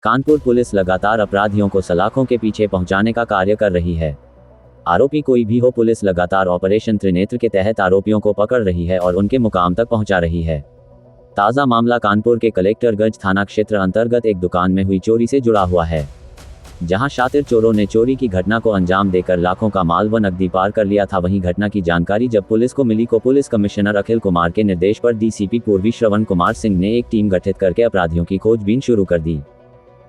Kanpur police लगातार अपराधियों को सलाखों के पीछे पहुंचाने का कार्य कर रही है। आरोपी कोई भी हो, पुलिस लगातार ऑपरेशन त्रिनेत्र के तहत आरोपियों को पकड़ रही है और उनके मुकाम तक पहुंचा रही है। ताज़ा मामला कानपुर के कलेक्टरगंज थाना क्षेत्र अंतर्गत एक दुकान में हुई चोरी से जुड़ा हुआ है, जहां शातिर चोरों ने चोरी की घटना को अंजाम देकर लाखों का माल व नकदी पार कर लिया था। वहीं घटना की जानकारी जब पुलिस को मिली, पुलिस कमिश्नर अखिल कुमार के निर्देश पर डीसीपी पूर्वी श्रवण कुमार सिंह ने एक टीम गठित करके अपराधियों की खोजबीन शुरू कर दी।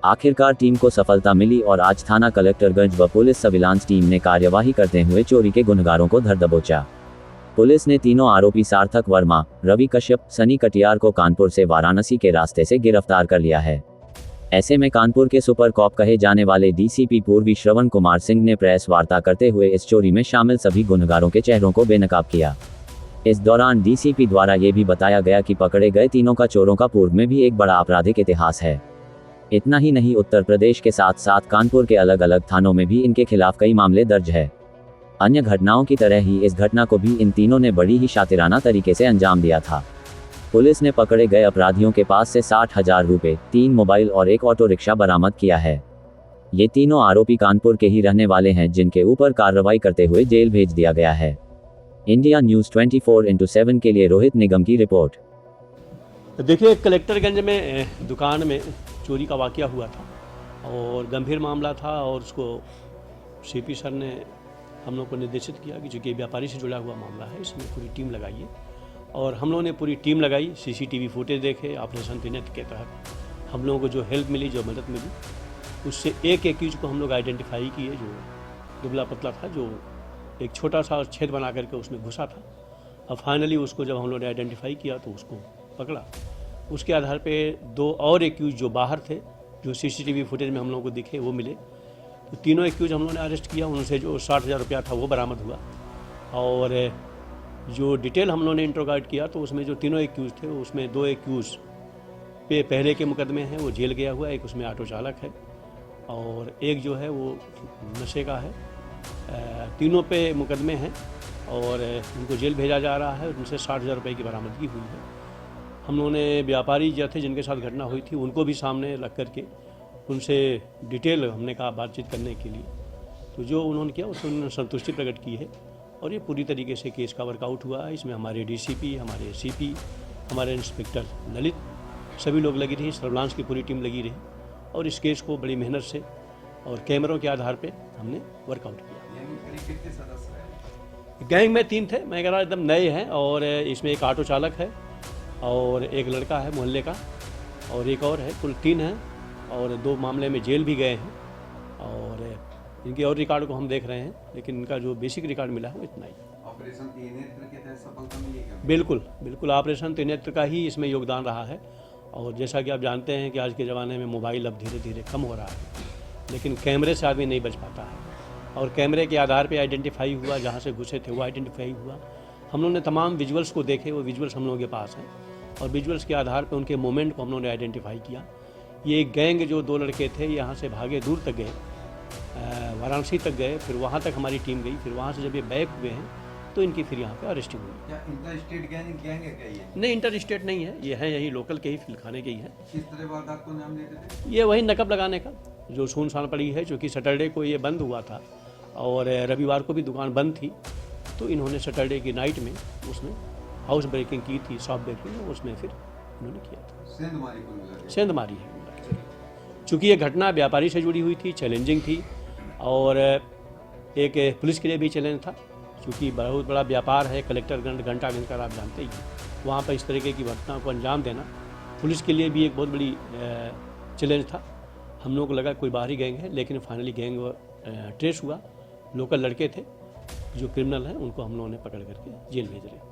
आखिरकार टीम को सफलता मिली और आज थाना कलेक्टरगंज व पुलिस सर्विलांस टीम ने कार्यवाही करते हुए चोरी के गुनहगारों को धर दबोचा। पुलिस ने तीनों आरोपी सार्थक वर्मा, रवि कश्यप, सनी कटियार को कानपुर से वाराणसी के रास्ते से गिरफ्तार कर लिया है। ऐसे में कानपुर के सुपर कॉप कहे जाने वाले डीसीपी पूर्वी श्रवण कुमार सिंह ने प्रेस वार्ता करते हुए इस चोरी में शामिल सभी गुनहगारों के चेहरों को बेनकाब किया। इस दौरान डीसीपी द्वारा ये भी बताया गया कि पकड़े गए तीनों का चोरों का पूर्व में भी एक बड़ा आपराधिक इतिहास है। इतना ही नहीं, उत्तर प्रदेश के साथ साथ कानपुर के अलग अलग थानों में भी इनके खिलाफ कई मामले दर्ज है। अन्य घटनाओं की तरह ही इस घटना को भी इन तीनों ने बड़ी ही शातिराना तरीके से अंजाम दिया था। पुलिस ने पकड़े गए अपराधियों के पास से 60,000 रुपए, 3 मोबाइल और एक ऑटो रिक्शा बरामद किया है। ये तीनों आरोपी कानपुर के ही रहने वाले हैं, जिनके ऊपर कार्रवाई करते हुए जेल भेज दिया गया है। इंडिया न्यूज़ 24/7 के लिए रोहित निगम की रिपोर्ट। देखिए, कलेक्टरगंज में दुकान में चोरी का वाकया हुआ था और गंभीर मामला था और उसको सीपी सर ने हम लोग को निर्देशित किया कि चूँकि व्यापारी से जुड़ा हुआ मामला है, इसमें पूरी टीम लगाइए। और हम लोगों ने पूरी टीम लगाई, सीसीटीवी फुटेज देखे, ऑपरेशन त्रिनेत्र के तहत हम लोगों को जो हेल्प मिली, जो मदद मिली, उससे एक एक्यूज को हम लोग आइडेंटिफाई किए, जो दुबला पतला था, जो एक छोटा सा छेद बना करके उसमें घुसा था। अब फाइनली उसको जब हम लोगों ने आइडेंटिफाई किया तो उसको पकड़ा। उसके आधार पे 2 और एक्यूज जो बाहर थे, जो सीसीटीवी फुटेज में हम लोगों को दिखे, वो मिले। तो तीनों एक्यूज हम लोगों ने अरेस्ट किया। उनसे जो 60,000 रुपया था वो बरामद हुआ और जो डिटेल हम लोगों ने इंट्रोगेट किया तो उसमें जो तीनों एक्यूज थे, उसमें 2 एक्यूज पे पहले के मुकदमे हैं, वो जेल गया हुआ है। एक उसमें ऑटो चालक है और एक जो है वो नशे का है। तीनों पे मुकदमे हैं और उनको जेल भेजा जा रहा है। उनसे 60,000 रुपये की बरामदगी हुई है। हम लोगों ने व्यापारी जो थे, जिनके साथ घटना हुई थी, उनको भी सामने रख करके उनसे डिटेल हमने कहा बातचीत करने के लिए। तो जो उन्होंने किया उसमें उन्होंने संतुष्टि प्रकट की है और ये पूरी तरीके से केस का वर्कआउट हुआ है। इसमें हमारे डीसीपी, हमारे एसीपी, हमारे इंस्पेक्टर ललित, सभी लोग लगी रही, सर्विलांस की पूरी टीम लगी रही और इस केस को बड़ी मेहनत से और कैमरों के आधार पे हमने वर्कआउट किया। गैंग में 3 थे, मैं कह रहा एकदम नए हैं और इसमें एक ऑटो चालक है और एक लड़का है मोहल्ले का और एक और है। कुल 3 हैं और 2 मामले में जेल भी गए हैं और इनके और रिकॉर्ड को हम देख रहे हैं, लेकिन इनका जो बेसिक रिकॉर्ड मिला है वो इतना ही। ऑपरेशन त्रिनेत्र के तहत सफलता मिली क्या? बिल्कुल ऑपरेशन त्रिनेत्र का ही इसमें योगदान रहा है। और जैसा कि आप जानते हैं कि आज के ज़माने में मोबाइल अब धीरे धीरे कम हो रहा है, लेकिन कैमरे से आदमी नहीं बच पाता है और कैमरे के आधार पर आइडेंटिफाई हुआ, जहाँ से घुसे थे वो आइडेंटिफाई हुआ। हम लोगों ने तमाम विजुअल्स को देखे, वो विजुअल्स हम लोगों के पास हैं और विजुअल्स के आधार पर उनके मोमेंट को हम लोगों ने आइडेंटिफाई किया। ये एक गैंग जो 2 लड़के थे, यहाँ से भागे, दूर तक गए, वाराणसी तक गए, फिर वहाँ तक हमारी टीम गई। फिर वहाँ से जब ये बैक हुए हैं तो इनकी फिर यहाँ पे अरेस्टिंग हुई। क्या इंटर स्टेट गैंग है क्या ये? नहीं, इंटर स्टेट नहीं है, ये है यही लोकल के ही, फिलखाने के ही है। किस तरह वारदात को नाम देते थे? ये वही नकब लगाने का, जो सुनसान पड़ी है, क्योंकि सैटरडे को ये बंद हुआ था और रविवार को भी दुकान बंद थी। तो इन्होंने सैटरडे की नाइट में उसमें हाउस ब्रेकिंग की थी, शॉप ब्रेकिंग, उसमें फिर इन्होंने किया था। सेंधमारी है। चूँकि ये घटना व्यापारी से जुड़ी हुई थी, चैलेंजिंग थी और एक पुलिस के लिए भी चैलेंज था, क्योंकि बहुत बड़ा व्यापार है। कलेक्टरगंज घंटागंज का आप जानते ही हैं, वहाँ पर इस तरीके की घटना को अंजाम देना पुलिस के लिए भी एक बहुत बड़ी चैलेंज था। हम लोगों को लगा कोई बाहरी गैंग है, लेकिन फाइनली गैंग ट्रेस हुआ। लोकल लड़के थे जो क्रिमिनल हैं, उनको हम लोगों ने पकड़ करके जेल भेज रहे हैं।